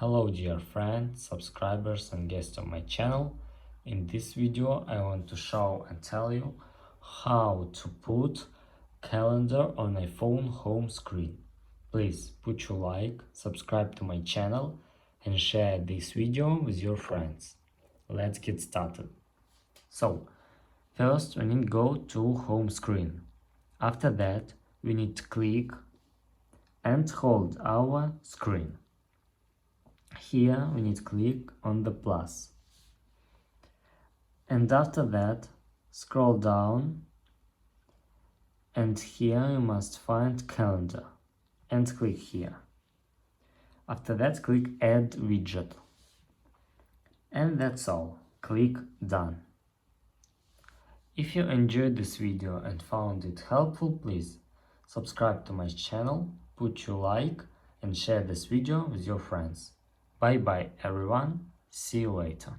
Hello dear friends, subscribers and guests of my channel. In this video I want to show and tell you how to put calendar on iPhone home screen. Please put your like, subscribe to my channel and share this video with your friends. Let's get started. So, first we need to go to home screen. After that we need to click and hold our screen. Here we need to click on the plus, and after that scroll down, and here you must find calendar and click here. After that click add widget, and that's all. Click done. If you enjoyed this video and found it helpful, please subscribe to my channel, put your like and share this video with your friends. Bye bye everyone, see you later.